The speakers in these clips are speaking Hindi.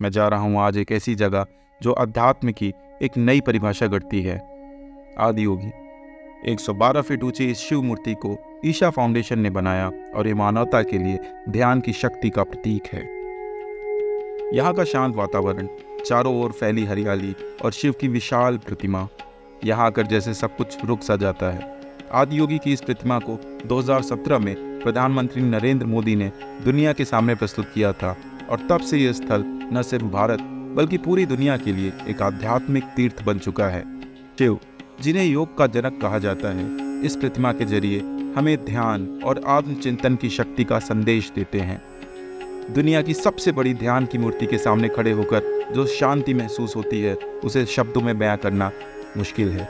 मैं जा रहा हूँ आज एक ऐसी जगह जो अध्यात्म की एक नई परिभाषा गढ़ती है। आदियोगी 112 फीट ऊंची इस शिव मूर्ति को ईशा फाउंडेशन ने बनाया और ये मानवता के लिए ध्यान की शक्ति का प्रतीक है। यहाँ का शांत वातावरण, चारों ओर फैली हरियाली और शिव की विशाल प्रतिमा, यहाँ आकर जैसे सब कुछ रुक सा जाता है। आदियोगी की इस प्रतिमा को 2017 में प्रधानमंत्री नरेंद्र मोदी ने दुनिया के सामने प्रस्तुत किया था और तब से यह स्थल न सिर्फ भारत बल्कि पूरी दुनिया के लिए एक आध्यात्मिक तीर्थ बन चुका है। शिव, जिन्हें योग का जनक कहा जाता है, इस प्रतिमा के जरिए हमें ध्यान और आत्मचिंतन की शक्ति का संदेश देते हैं। दुनिया की सबसे बड़ी ध्यान की मूर्ति के सामने खड़े होकर जो शांति महसूस होती है, उसे शब्दों में बयां करना मुश्किल है।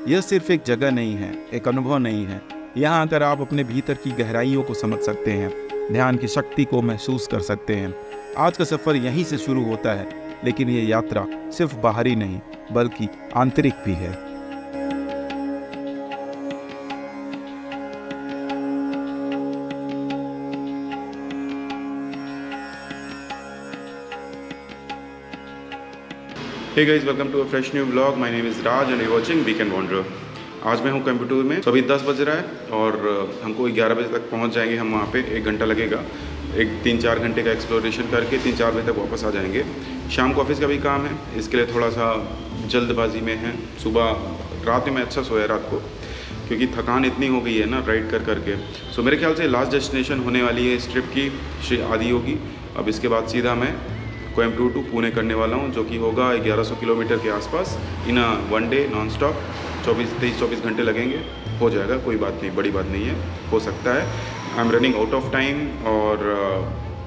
यह सिर्फ एक जगह नहीं है, एक अनुभव नहीं है। यहाँ आकर आप अपने भीतर की गहराइयों को समझ सकते हैं, ध्यान की शक्ति को महसूस कर सकते हैं। आज का सफ़र यहीं से शुरू होता है, लेकिन ये यात्रा सिर्फ बाहरी नहीं बल्कि आंतरिक भी है। Hey guys, welcome to a fresh new vlog. My name is Raj and you're watching Weekend Wanderer. आज मैं हूँ कोयम्बटूर में। अभी 10 बज रहा है और हमको 11 बजे तक पहुँच जाएंगे हम वहाँ पे। 1 घंटा लगेगा। 3-4 घंटे का एक्सप्लोरेशन करके 3-4 बजे तक वापस आ जाएंगे। शाम को ऑफिस का भी काम है, इसके लिए थोड़ा सा जल्दबाजी में है। रात में मैं अच्छा सोया रात को, क्योंकि थकान इतनी हो गई है ना राइड कर करके। सो मेरे ख्याल से लास्ट डेस्टिनेशन होने वाली है इस ट्रिप की, श्री आदियोगी। अब इसके बाद सीधा मैं कोयम्बटूर टू पुणे करने वाला हूँ, जो कि होगा 1100 किलोमीटर के आसपास in one day non stop. 23-24 घंटे लगेंगे, हो जाएगा, कोई बात नहीं, बड़ी बात नहीं है, हो सकता है। I am running out of time और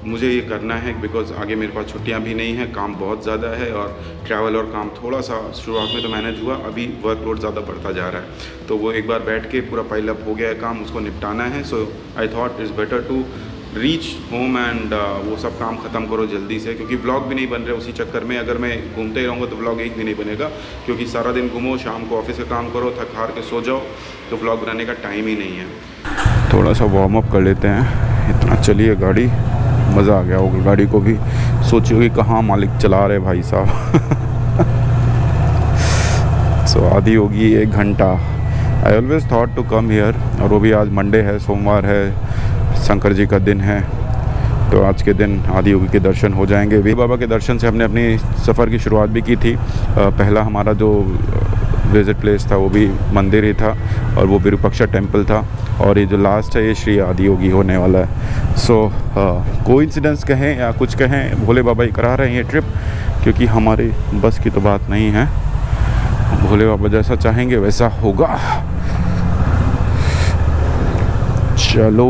मुझे ये करना है बिकॉज आगे मेरे पास छुट्टियाँ भी नहीं हैं, काम बहुत ज़्यादा है और ट्रैवल और काम थोड़ा सा शुरुआत में तो मैनेज हुआ, अभी वर्कलोड ज़्यादा बढ़ता जा रहा है। तो वो एक बार बैठ के पूरा पाइल अप हो गया है काम, उसको निपटाना है। So I thought it's better to reach home and वो सब काम ख़त्म करो जल्दी से, क्योंकि व्लॉग भी नहीं बन रहे उसी चक्कर में। अगर मैं घूमते ही रहूँगा तो व्लॉग एक भी नहीं बनेगा, क्योंकि सारा दिन घूमो, शाम को ऑफिस का काम करो, थक हार के सो जाओ, तो व्लॉग बनाने का टाइम ही नहीं है। थोड़ा सा वार्म अप कर लेते हैं। इतना चलिए गाड़ी, मज़ा आ गया होगा गाड़ी को भी। सोचिए कि कहाँ मालिक चला रहे भाई साहब। सो आदियोगी 1 घंटा। I always thought to come here, और वो भी आज मंडे है, सोमवार है, शंकर जी का दिन है, तो आज के दिन आदियोगी के दर्शन हो जाएंगे। वीर बाबा के दर्शन से हमने अपनी सफ़र की शुरुआत भी की थी। पहला हमारा जो विज़िट प्लेस था वो भी मंदिर ही था, और वो विरूपाक्षा टेम्पल था, और ये जो लास्ट है ये श्री आदियोगी होने वाला है। सो कोइंसिडेंस कहें या कुछ कहें, भोले बाबा ही करा रहे हैं ये ट्रिप, क्योंकि हमारी बस की तो बात नहीं है। भोले बाबा जैसा चाहेंगे वैसा होगा। चलो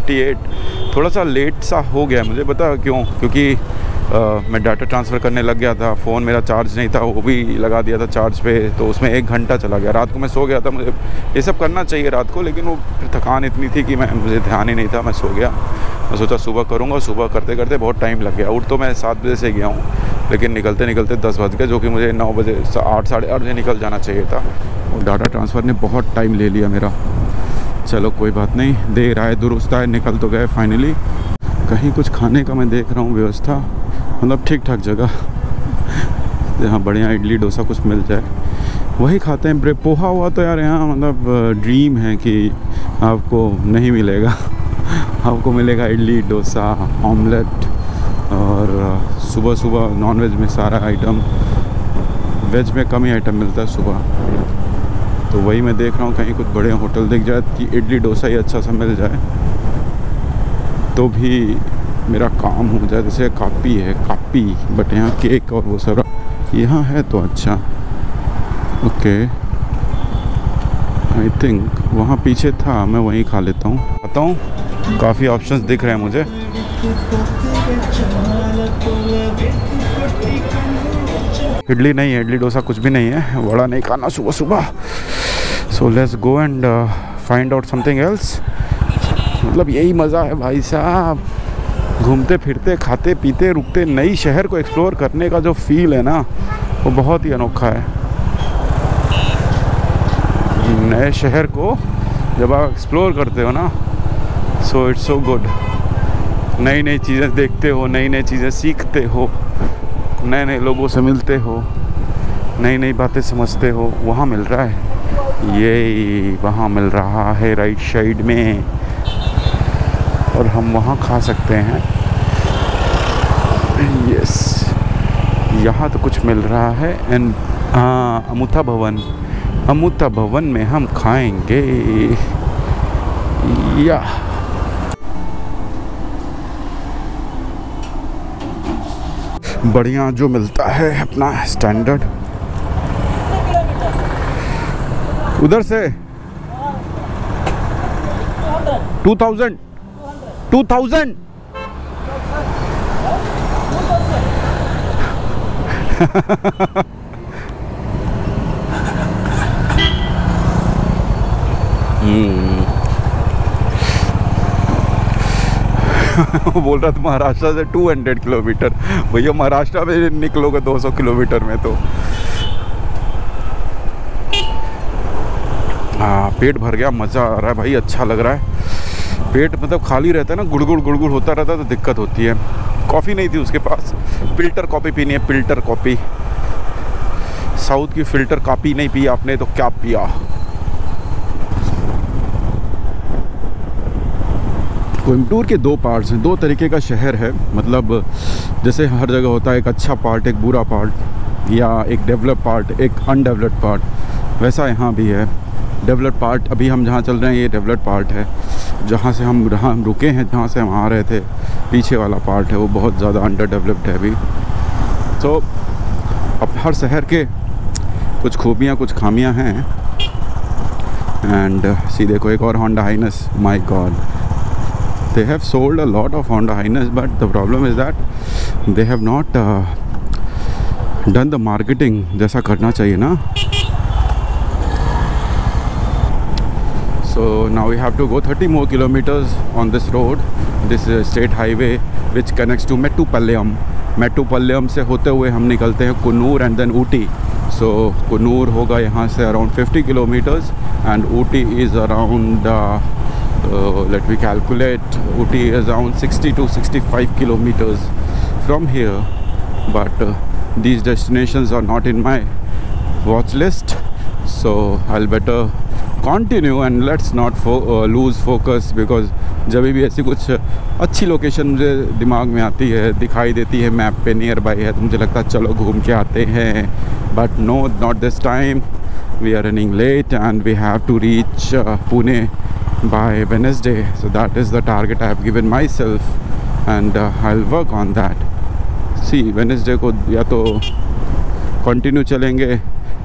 ये थोड़ा सा लेट सा हो गया, मुझे पता क्यों, क्योंकि मैं डाटा ट्रांसफ़र करने लग गया था। फ़ोन मेरा चार्ज नहीं था, वो भी लगा दिया था चार्ज पे, तो उसमें 1 घंटा चला गया। रात को मैं सो गया था, मुझे ये सब करना चाहिए रात को, लेकिन वो थकान इतनी थी कि मुझे ध्यान ही नहीं था, मैं सो गया। मैं सोचा सुबह करूँगा, सुबह करते करते बहुत टाइम लग गया। उठ तो मैं 7 बजे से गया हूँ, लेकिन निकलते निकलते 10 बज गए, जो कि मुझे 9 बजे 8 साढ़े 8 बजे निकल जाना चाहिए था। और डाटा ट्रांसफ़र ने बहुत टाइम ले लिया मेरा। चलो कोई बात नहीं, देर आए दुरुस्त आए, निकल तो गए फाइनली। कहीं कुछ खाने का मैं देख रहा हूँ व्यवस्था, मतलब ठीक ठाक जगह जहाँ बढ़िया इडली डोसा कुछ मिल जाए, वही खाते हैं। ब्रेड पोहा हुआ तो यार यहाँ मतलब ड्रीम है कि आपको नहीं मिलेगा। आपको मिलेगा इडली डोसा ऑमलेट, और सुबह सुबह नॉनवेज में सारा आइटम, वेज में कम ही आइटम मिलता है सुबह। तो वही मैं देख रहा हूँ, कहीं कुछ बड़े होटल दिख जाए कि इडली डोसा ही अच्छा सा मिल जाए तो भी मेरा काम हो जाए। जैसे कापी है कापी, बट यहाँ केक और वो सारा यहाँ है तो अच्छा। ओके, आई थिंक वहाँ पीछे था, मैं वहीं खा लेता हूँ। आता हूँ, काफ़ी ऑप्शंस दिख रहे हैं मुझे। इडली नहीं है, इडली डोसा कुछ भी नहीं है, वड़ा नहीं खाना सुबह सुबह। So let's go and find out something else. मतलब यही मज़ा है भाई साहब, घूमते फिरते खाते पीते रुकते नई शहर को एक्सप्लोर करने का जो फील है ना, वो बहुत ही अनोखा है। नए शहर को जब आप एक्सप्लोर करते हो ना, सो इट्स सो गुड। नई नई चीज़ें देखते हो, नई नई चीज़ें सीखते हो, नए नए लोगों से मिलते हो, नई नई बातें समझते हो। वहाँ मिल रहा है, ये वहाँ मिल रहा है राइट साइड में, और हम वहाँ खा सकते हैं। यस, यहाँ तो कुछ मिल रहा है। एंड अमूता भवन, अमूता भवन में हम खाएंगे। या बढ़िया जो मिलता है अपना स्टैंडर्ड। उधर से 2000 2000 वो बोल रहा था महाराष्ट्र से 200 किलोमीटर। भैया महाराष्ट्र में निकलोगे 200 किलोमीटर में तो। हाँ, पेट भर गया, मज़ा आ रहा है भाई, अच्छा लग रहा है। पेट मतलब खाली रहता है ना, गुड़गुड़ गुड़गुड़ होता रहता है तो दिक्कत होती है। कॉफ़ी नहीं थी उसके पास, फ़िल्टर कॉफ़ी पीनी है, फ़िल्टर कॉफ़ी। साउथ की फ़िल्टर कॉफ़ी नहीं पी आपने तो क्या पिया। कोयम्बटूर के दो पार्ट्स हैं, दो तरीके का शहर है। मतलब जैसे हर जगह होता है एक अच्छा पार्ट, एक बुरा पार्ट, या एक डेवलप पार्ट, एक अनडेवलप्ड पार्ट, वैसा यहाँ भी है। डेवलप पार्ट, अभी हम जहाँ चल रहे हैं ये डेवलप पार्ट है। जहाँ से हम रुके हैं, जहाँ से हम आ रहे थे, पीछे वाला पार्ट है वो बहुत ज़्यादा अंडर डेवलप्ड है अभी। तो अब हर शहर के कुछ खूबियाँ कुछ खामियाँ हैं। एंड सी देखो एक और Honda highness, my God, they have sold a lot of Honda Highness, but the problem is that they have not done the marketing जैसा करना चाहिए ना। So now we have to go 30 more kilometers on this road. This is state highway which connects to Mettupalayam. Mettupalayam से होते हुए हम निकलते हैं Coonoor and then Ooty. So Coonoor होगा यहाँ से around 50 kilometres and Ooty is around let me calculate, Ooty is around 60 to 65 kilometers from here, but these destinations are not in my watch list, so I'll better continue and let's not lose focus, because जब भी ऐसी कुछ अच्छी लोकेशन मुझे दिमाग में आती है, दिखाई देती है मैप पे नियर बाई है, तो मुझे लगता है चलो घूम के आते हैं। But no, not this time, we are running late and we have to reach Pune by Wednesday, so that is the target I have given myself, and I'll work on that. See, Wednesday को या तो कंटिन्यू चलेंगे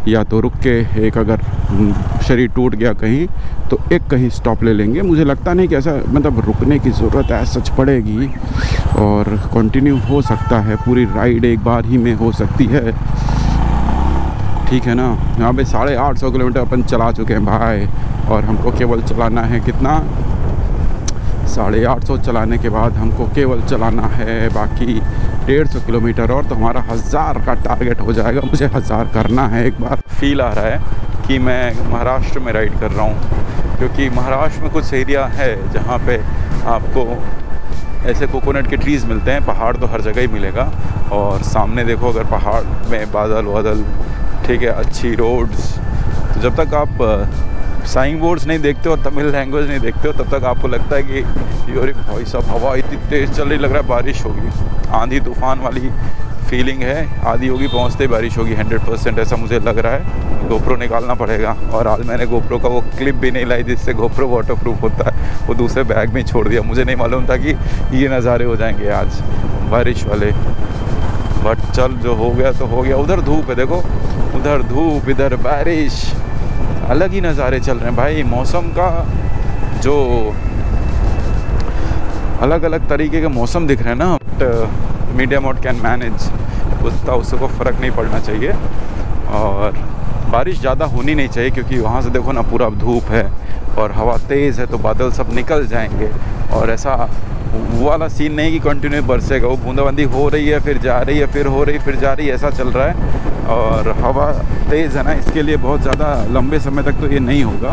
या तो रुक के एक, अगर शरीर टूट गया कहीं तो एक कहीं स्टॉप ले लेंगे। मुझे लगता नहीं कि ऐसा मतलब रुकने की ज़रूरत है सच पड़ेगी, और कंटिन्यू हो सकता है, पूरी राइड एक बार ही में हो सकती है। ठीक है ना। यहाँ पे 850 किलोमीटर अपन चला चुके हैं भाई, और हमको केवल चलाना है कितना, 850 चलाने के बाद हमको केवल चलाना है बाकी 150 किलोमीटर, और तो हमारा 1000 का टारगेट हो जाएगा। मुझे 1000 करना है एक बार। फील आ रहा है कि मैं महाराष्ट्र में राइड कर रहा हूँ, क्योंकि महाराष्ट्र में कुछ एरिया है जहाँ पे आपको ऐसे कोकोनट के ट्रीज़ मिलते हैं। पहाड़ तो हर जगह ही मिलेगा, और सामने देखो अगर पहाड़ में बादल वादल, ठीक है, अच्छी रोड्स। तो जब तक आप साइन बोर्ड्स नहीं देखते हो और तमिल लैंग्वेज नहीं देखते हो, तब तक आपको लगता है कि योरी भाई साहब हवा इतनी तेज़ चल रही, लग रहा है बारिश होगी, आंधी तूफान वाली फीलिंग है। आधी होगी, पहुँचते ही बारिश होगी 100%, ऐसा मुझे लग रहा है। गोप्रो निकालना पड़ेगा, और आज मैंने गोप्रो का वो क्लिप भी नहीं लाई जिससे गोप्रो वाटर प्रूफ होता है, वो दूसरे बैग में छोड़ दिया। मुझे नहीं मालूम था कि ये नज़ारे हो जाएंगे आज बारिश वाले, बट चल जो हो गया तो हो गया। उधर धूप है देखो, उधर धूप इधर बारिश, अलग ही नज़ारे चल रहे हैं भाई। मौसम का जो अलग अलग तरीके के मौसम दिख रहे हैं ना, but medium mode can manage, उसको फ़र्क नहीं पड़ना चाहिए। और बारिश ज़्यादा होनी नहीं चाहिए, क्योंकि वहाँ से देखो ना पूरा धूप है और हवा तेज़ है, तो बादल सब निकल जाएंगे। और ऐसा वो वाला सीन नहीं कि कंटिन्यू बरसेगा, वो बूंदाबांदी हो रही है फिर जा रही है, फिर हो रही फिर जा रही है, ऐसा चल रहा है। और हवा तेज़ है ना, इसके लिए बहुत ज़्यादा लंबे समय तक तो ये नहीं होगा।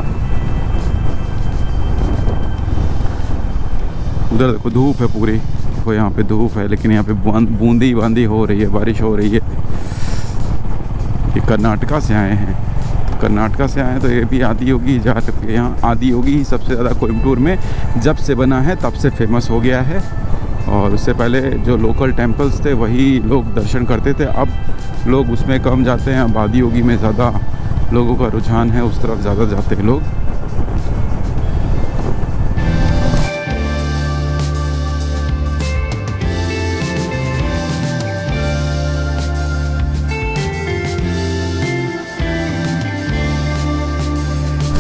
उधर देखो धूप है पूरी, देखो यहाँ पे धूप है, लेकिन यहाँ पे बूंदी बांदी हो रही है, बारिश हो रही है। ये कर्नाटका से आए हैं, कर्नाटका से आए हैं तो ये भी आदियोगी जा चुके हैं। यहाँ आदियोगी ही सबसे ज़्यादा कोयम्बटूर में जब से बना है तब से फेमस हो गया है। और उससे पहले जो लोकल टेम्पल्स थे वही लोग दर्शन करते थे, अब लोग उसमें कम जाते हैं। अब आदियोगी में ज़्यादा लोगों का रुझान है, उस तरफ ज़्यादा जाते हैं लोग।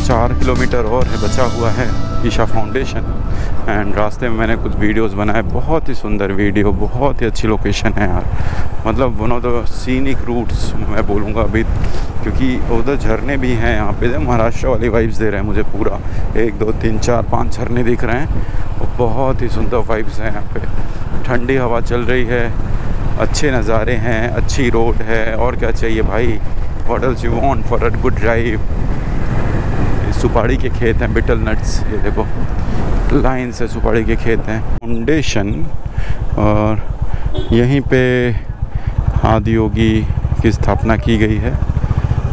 चार किलोमीटर और है बचा हुआ है ईशा फाउंडेशन। एंड रास्ते में मैंने कुछ वीडियोस बनाए, बहुत ही सुंदर वीडियो, बहुत ही अच्छी लोकेशन है यार। मतलब one of the scenic routes मैं बोलूँगा अभी, क्योंकि उधर झरने भी हैं यहाँ पे, महाराष्ट्र वाली वाइब्स दे रहे हैं मुझे पूरा। 1 2 3 4 5 झरने दिख रहे हैं और बहुत ही सुंदर वाइब्स हैं यहाँ पे। ठंडी हवा चल रही है, अच्छे नज़ारे हैं, अच्छी रोड है, और क्या चाहिए भाई। What else you want for a good drive. सुपारी के खेत हैं, बिटल नट्स, ये देखो लाइन से सुपारी के खेत हैं। फाउंडेशन, और यहीं पे आदियोगी की स्थापना की गई है।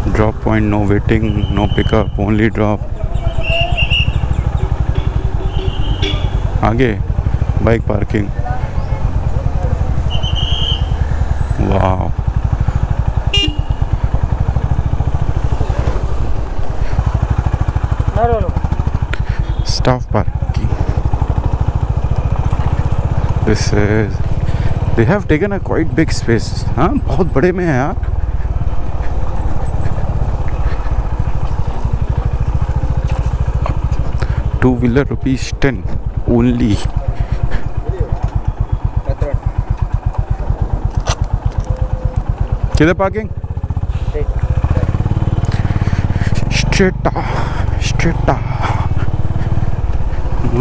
Drop point, no waiting, no pickup, only drop. आगे बाइक पार्किंग। वाह, staff parking. This is, they have taken a quite big space. हाँ, बहुत बड़े में है यार। Two wheeler ₹10 only. किधर पार्किंग? स्ट्रेटा।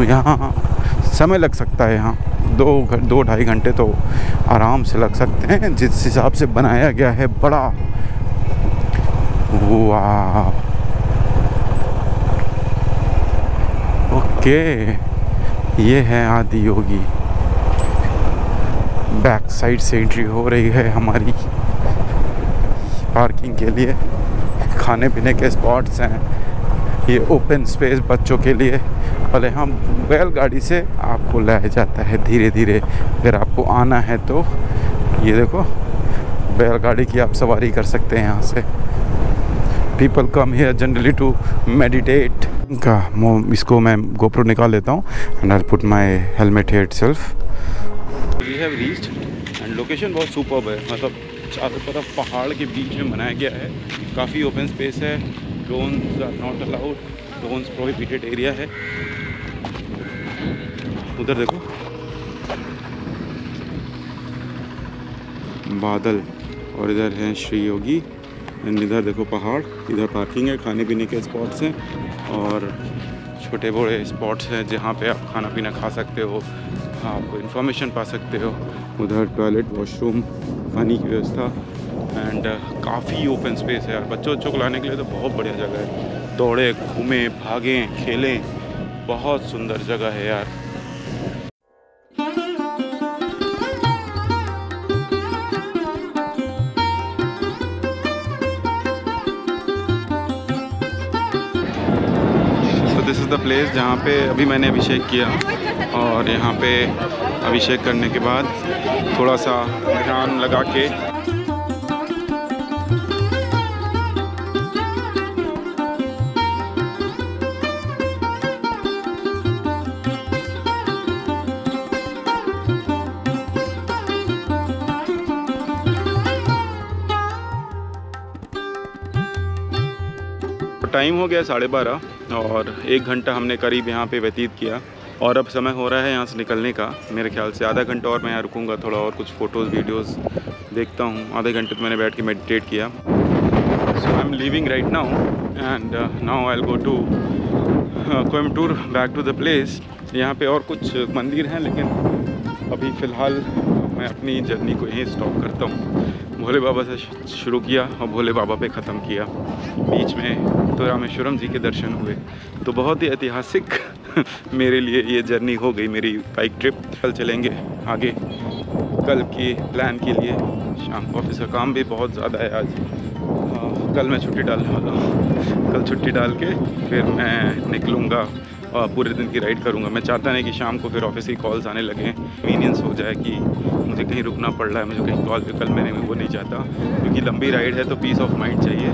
यहाँ समय लग सकता है, यहाँ 2-2.5 घंटे तो आराम से लग सकते हैं, जिस हिसाब से बनाया गया है बड़ा। वाह, ओके, ये है आदियोगी। बैक साइड से एंट्री हो रही है हमारी। पार्किंग के लिए खाने पीने के स्पॉट्स हैं, ये ओपन स्पेस बच्चों के लिए। पहले हम बैलगाड़ी से आपको लाया जाता है धीरे धीरे, अगर आपको आना है तो ये देखो बैलगाड़ी की आप सवारी कर सकते हैं यहाँ से। People come here generally to meditate. इसको मैं गोप्रो निकाल लेता हूँ and I put my helmet here itself. We have reached and location बहुत सुपर्ब है, मतलब चारों तरफ पहाड़ के बीच में बनाया गया है। काफ़ी ओपन स्पेस है, drones are not allowed, drones prohibited area है। उधर देखो बादल, और इधर है श्री योगी, एंड इधर देखो पहाड़, इधर पार्किंग है, खाने पीने के स्पॉट्स हैं और छोटे बड़े स्पॉट्स हैं जहाँ पे आप खाना पीना खा सकते हो, आप इन्फॉर्मेशन पा सकते हो। उधर टॉयलेट, वॉशरूम, पानी की व्यवस्था, एंड काफ़ी ओपन स्पेस है यार। बच्चों को लाने के लिए तो बहुत बढ़िया जगह है। दौड़े, घूमें, भागें, खेलें, बहुत सुंदर जगह है यार। दिस इज़ द प्लेस जहाँ पे अभी मैंने अभिषेक किया, और यहाँ पे अभिषेक करने के बाद थोड़ा सा ध्यान लगा के टाइम हो गया 12:30 और 1 घंटा हमने करीब यहाँ पे व्यतीत किया, और अब समय हो रहा है यहाँ से निकलने का। मेरे ख्याल से आधा घंटा और मैं यहाँ रुकूँगा, थोड़ा और कुछ फ़ोटोज़ वीडियोज़ देखता हूँ। आधे घंटे तो मैंने बैठ के मेडिटेट किया। So I am leaving right now and now I will go to Coimbatore, back to the place. यहाँ पे और कुछ मंदिर हैं, लेकिन अभी फ़िलहाल मैं अपनी जर्नी को यहीं स्टॉप करता हूँ। भोले बाबा से शुरू किया और भोले बाबा पे ख़त्म किया। बीच में तो रामेश्वरम जी के दर्शन हुए। तो बहुत ही ऐतिहासिक मेरे लिए ये जर्नी हो गई, मेरी बाइक ट्रिप। कल चलेंगे आगे, कल की प्लान के लिए। शाम को ऑफिस का काम भी बहुत ज़्यादा है आज। कल मैं छुट्टी डालने वाला हूँ। कल छुट्टी डाल के फिर मैं निकलूँगा और पूरे दिन की राइड करूँगा। मैं चाहता नहीं कि शाम को फिर ऑफिस की कॉल्स आने लगें, कन्वीनियंस हो जाए कि मुझे कहीं रुकना पड़ रहा है, मुझे कहीं कॉल पे कल मैंने वो नहीं चाहता, क्योंकि लंबी राइड है तो पीस ऑफ माइंड चाहिए।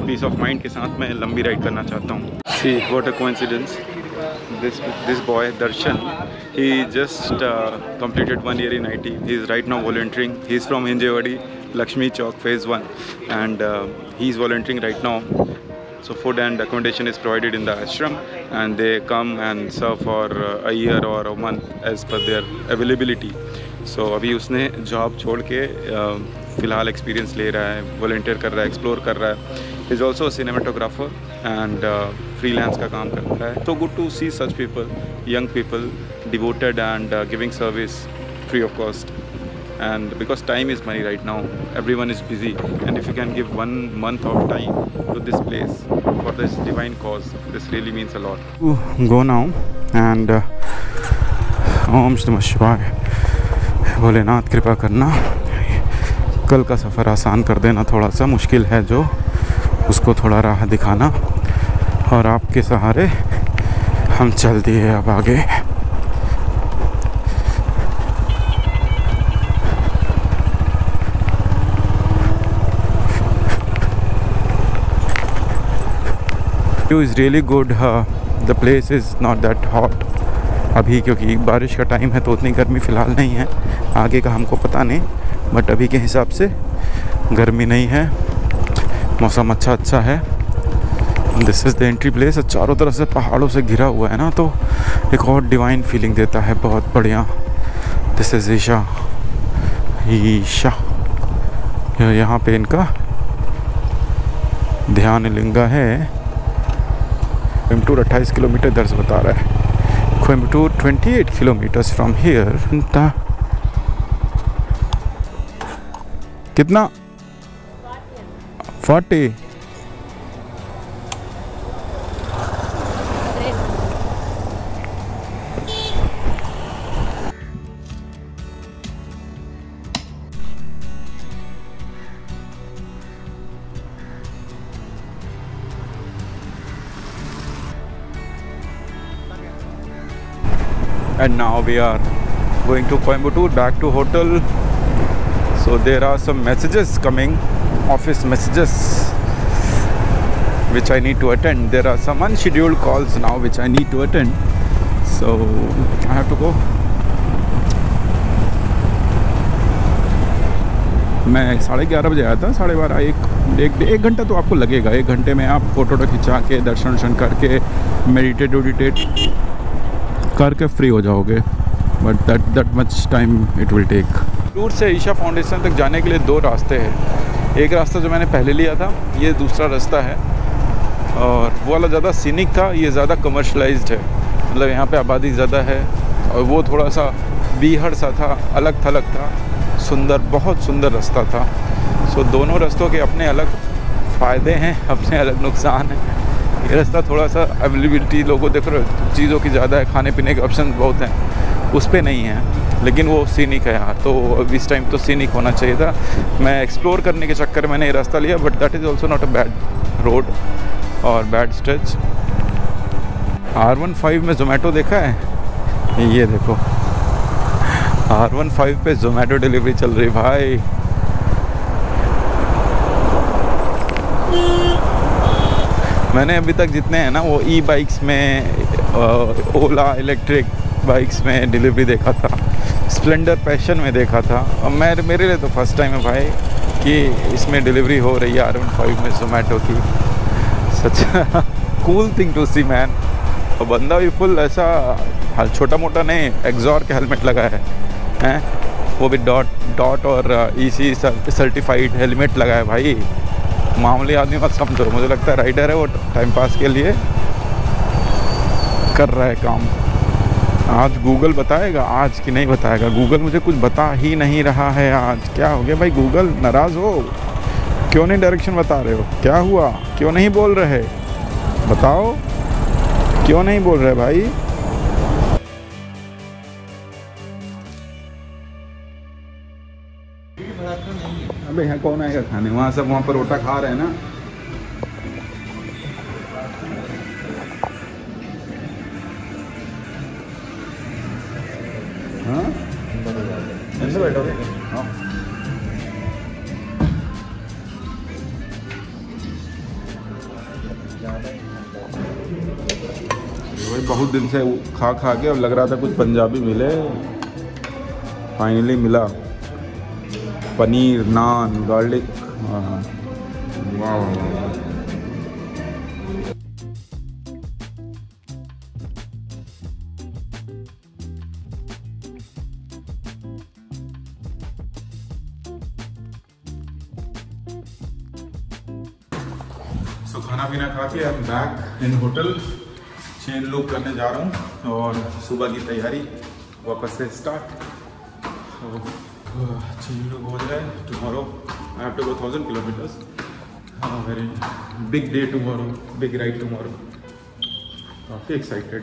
पीस ऑफ माइंड के साथ मैं लंबी राइड करना चाहता हूँ। See what a coincidence, this boy Darshan, he just completed 1 year in IT. He is right now volunteering. He is from Hinjewadi, Lakshmi Chowk phase 1, and he is volunteering right now. So food and accommodation is provided in the ashram, and they come and serve for a year or a month as per their availability. So अभी उसने जॉब छोड़ के फ़िलहाल एक्सपीरियंस ले रहा है, वॉलंटियर कर रहा है, एक्सप्लोर कर रहा है। Is also a cinematographer and freelance का काम करता है। So good to see such people, young people, devoted and giving service free of cost. And because time is money right now, everyone is busy, and if you can give 1 month of time to this place for this divine cause, this really means a lot. Go now and Om Namah Shivaya। Bholenath कृपा करना, कल का सफ़र आसान कर देना। थोड़ा सा मुश्किल है जो, उसको थोड़ा राह दिखाना, और आपके सहारे हम चल दिए अब आगे। View is really good. The place is not that hot अभी, क्योंकि बारिश का टाइम है तो उतनी गर्मी फ़िलहाल नहीं है। आगे का हमको पता नहीं, बट अभी के हिसाब से गर्मी नहीं है, मौसम अच्छा है। This is the entry place. चारों तरफ से पहाड़ों से घिरा हुआ है ना, तो एक और डिवाइन फीलिंग देता है, बहुत बढ़िया। This is Isha. यहाँ पे इनका ध्यान लिंगा है। कोयम्बटूर 28 किलोमीटर दर्ज बता रहा है। Coimbatore 28 kilometers from here। कितना? 40। And now we are going to Coimbatore, back to hotel. So there are some messages coming, office messages, which I need to attend. There are some unscheduled calls now which I need to attend. So I have to go. मैं 11:30 बजे आया था, 12:30 एक घंटा तो आपको लगेगा। 1 घंटे में आप फ़ोटो खिंचा के, दर्शन करके, मेडिटेट करके फ्री हो जाओगे, but that much time it will take. Tour से ईशा फाउंडेशन तक जाने के लिए 2 रास्ते हैं। एक रास्ता जो मैंने पहले लिया था, ये दूसरा रास्ता है, और वो वाला ज़्यादा सीनिक था, ये ज़्यादा कमर्शलाइज्ड है। मतलब यहाँ पे आबादी ज़्यादा है, और वो थोड़ा सा बीहड़ सा था, अलग थलग था, सुंदर, बहुत सुंदर रास्ता था। सो दोनों रास्तों के अपने अलग फ़ायदे हैं, अपने अलग नुकसान हैं। ये रास्ता थोड़ा सा अवेलेबिलिटी, लोगों देख रहे हो, चीज़ों की ज़्यादा है, खाने पीने के ऑप्शन बहुत हैं, उस पर नहीं है, लेकिन वो सीनिक है यार। तो इस टाइम तो सीनिक होना चाहिए था। मैं एक्सप्लोर करने के चक्कर में मैंने ये रास्ता लिया, but that is also not a bad road और बैड स्ट्रेच। R15 में जोमेटो देखा है? ये देखो, R15 पे जोमेटो डिलीवरी चल रही भाई। मैंने अभी तक जितने हैं ना, वो ई बाइक्स में, ओला इलेक्ट्रिक बाइक्स में डिलीवरी देखा था, स्प्लेंडर पैशन में देखा था। और मेरे लिए तो फर्स्ट टाइम है भाई कि इसमें डिलीवरी हो रही है R15 में जोमेटो की। Such cool thing to see man. और बंदा भी फुल ऐसा छोटा मोटा नहीं, एक्सॉर के हेलमेट लगाया है, वो भी डॉट और EC सर्टिफाइड हेलमेट लगाया भाई। मामूली आदमी मत समझो, मुझे लगता है राइडर है वो, टाइम पास के लिए कर रहा है काम। आज गूगल बताएगा आज कि नहीं बताएगा। गूगल मुझे कुछ बता ही नहीं रहा है आज। क्या हो गया भाई गूगल, नाराज़ हो? क्यों नहीं डायरेक्शन बता रहे हो? क्या हुआ? क्यों नहीं बोल रहे? बताओ क्यों नहीं बोल रहे भाई? अबे यहाँ कौन आएगा खाने? वहाँ सब वहाँ परोठा खा रहे हैं ना। हाँ अंदर बैठोगे? हाँ भाई बहुत दिन से खा खा के अब लग रहा था कुछ पंजाबी मिले। फाइनली मिला। पनीर, नान, गार्लिक। हाँ वाह। सो खाना पीना खा के अब back in hotel, chain loop करने जा रहा हूँ और सुबह की तैयारी वापस से स्टार्ट। चेन लूप हो जाए tomorrow. I have to go 1000 kilometres. Very big day tomorrow, big ride tomorrow. काफ़ी एक्साइटेड।